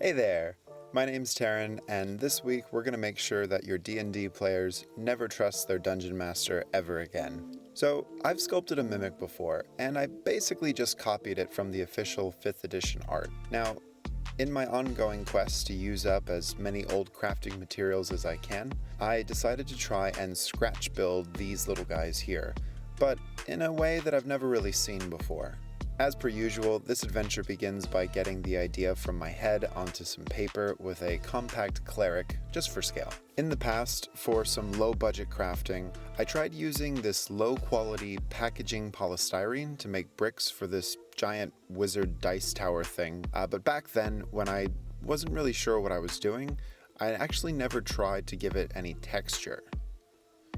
Hey there! My name's Taryn, and this week we're going to make sure that your D&D players never trust their dungeon master ever again. So, I've sculpted a mimic before, and I basically just copied it from the official 5th edition art. Now, in my ongoing quest to use up as many old crafting materials as I can, I decided to try and scratch build these little guys here, but in a way that I've never really seen before. As per usual, this adventure begins by getting the idea from my head onto some paper with a compact cleric, just for scale. In the past, for some low-budget crafting, I tried using this low-quality packaging polystyrene to make bricks for this giant wizard dice tower thing, but back then, when I wasn't really sure what I was doing, I actually never tried to give it any texture.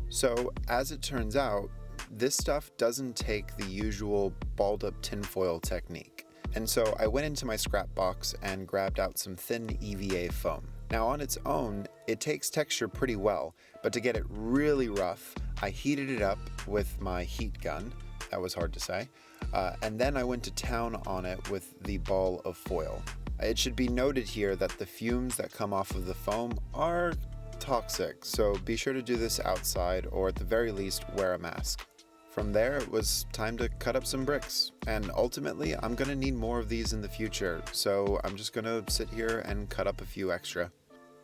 So, as it turns out, this stuff doesn't take the usual balled up tinfoil technique. And so I went into my scrap box and grabbed out some thin EVA foam. Now on its own, it takes texture pretty well, but to get it really rough, I heated it up with my heat gun. That was hard to say. And then I went to town on it with the ball of foil. It should be noted here that the fumes that come off of the foam are toxic, so be sure to do this outside or at the very least wear a mask. From there, it was time to cut up some bricks, and ultimately I'm going to need more of these in the future, so I'm just going to sit here and cut up a few extra.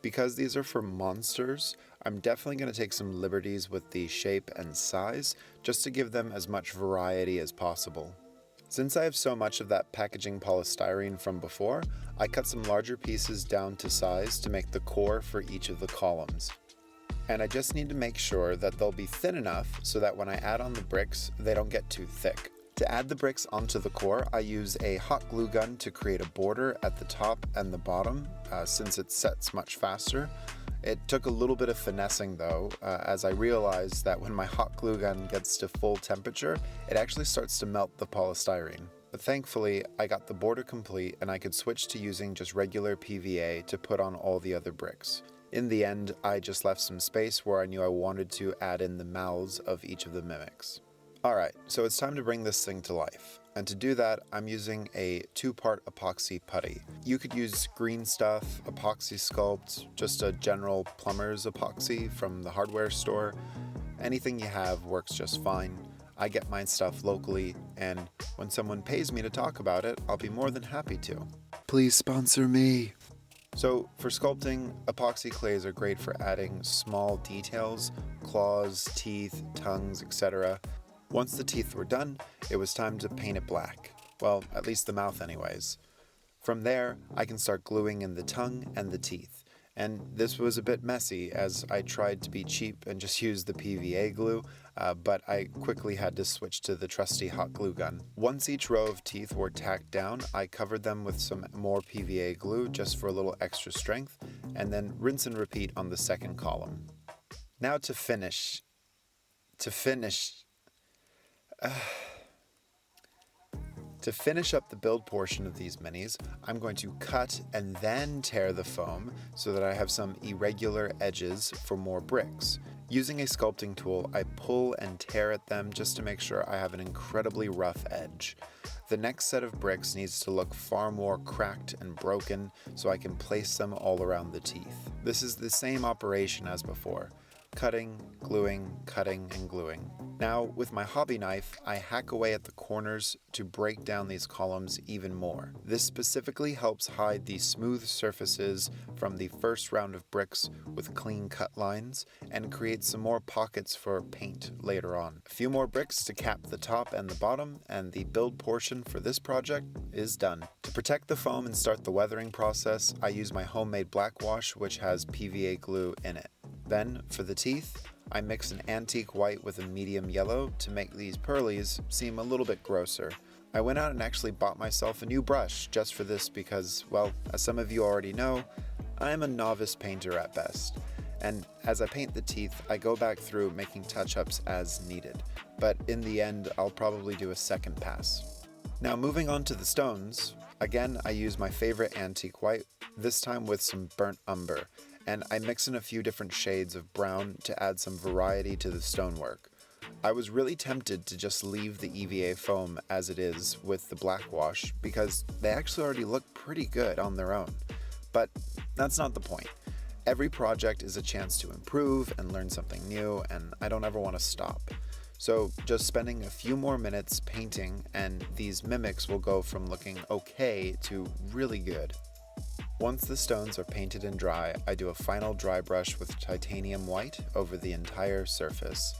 Because these are for monsters, I'm definitely going to take some liberties with the shape and size, just to give them as much variety as possible. Since I have so much of that packaging polystyrene from before, I cut some larger pieces down to size to make the core for each of the columns. And I just need to make sure that they'll be thin enough so that when I add on the bricks, they don't get too thick. To add the bricks onto the core, I use a hot glue gun to create a border at the top and the bottom, since it sets much faster. It took a little bit of finessing though, as I realized that when my hot glue gun gets to full temperature, it actually starts to melt the polystyrene. But thankfully, I got the border complete and I could switch to using just regular PVA to put on all the other bricks. In the end, I just left some space where I knew I wanted to add in the mouths of each of the mimics. Alright, so it's time to bring this thing to life. And to do that, I'm using a 2-part epoxy putty. You could use green stuff, epoxy sculpt, just a general plumber's epoxy from the hardware store. Anything you have works just fine. I get my stuff locally, and when someone pays me to talk about it, I'll be more than happy to. Please sponsor me! So for sculpting, epoxy clays are great for adding small details, claws, teeth, tongues, etc. Once the teeth were done, it was time to paint it black. Well, at least the mouth anyways. From there, I can start gluing in the tongue and the teeth. And this was a bit messy as I tried to be cheap and just use the PVA glue, but I quickly had to switch to the trusty hot glue gun. Once each row of teeth were tacked down, I covered them with some more PVA glue just for a little extra strength, and then rinse and repeat on the second column. Now to finish. To finish up the build portion of these minis, I'm going to cut and then tear the foam so that I have some irregular edges for more bricks. Using a sculpting tool, I pull and tear at them just to make sure I have an incredibly rough edge. The next set of bricks needs to look far more cracked and broken so I can place them all around the teeth. This is the same operation as before. Cutting, gluing, cutting, and gluing. Now, with my hobby knife, I hack away at the corners to break down these columns even more. This specifically helps hide the smooth surfaces from the first round of bricks with clean cut lines, and create some more pockets for paint later on. A few more bricks to cap the top and the bottom, and the build portion for this project is done. To protect the foam and start the weathering process, I use my homemade black wash, which has PVA glue in it. Then, for the teeth, I mix an antique white with a medium yellow to make these pearlies seem a little bit grosser. I went out and actually bought myself a new brush just for this because, well, as some of you already know, I'm a novice painter at best. And as I paint the teeth, I go back through making touch-ups as needed. But in the end, I'll probably do a second pass. Now moving on to the stones, again I use my favorite antique white, this time with some burnt umber. And I mix in a few different shades of brown to add some variety to the stonework. I was really tempted to just leave the EVA foam as it is with the black wash because they actually already look pretty good on their own. But that's not the point. Every project is a chance to improve and learn something new, and I don't ever want to stop. So just spending a few more minutes painting and these mimics will go from looking okay to really good. Once the stones are painted and dry, I do a final dry brush with titanium white over the entire surface.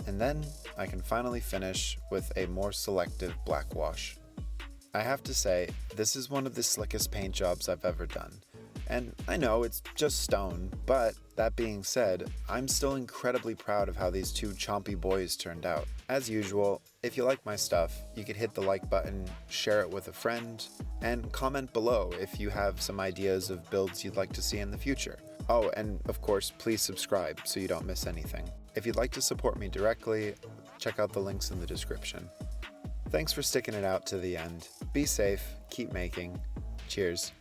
And then I can finally finish with a more selective black wash. I have to say, this is one of the slickest paint jobs I've ever done. And I know it's just stone, but that being said, I'm still incredibly proud of how these two chompy boys turned out. As usual, if you like my stuff, you could hit the like button, share it with a friend, and comment below if you have some ideas of builds you'd like to see in the future. Oh, and of course, please subscribe so you don't miss anything. If you'd like to support me directly, check out the links in the description. Thanks for sticking it out to the end. Be safe, keep making. Cheers.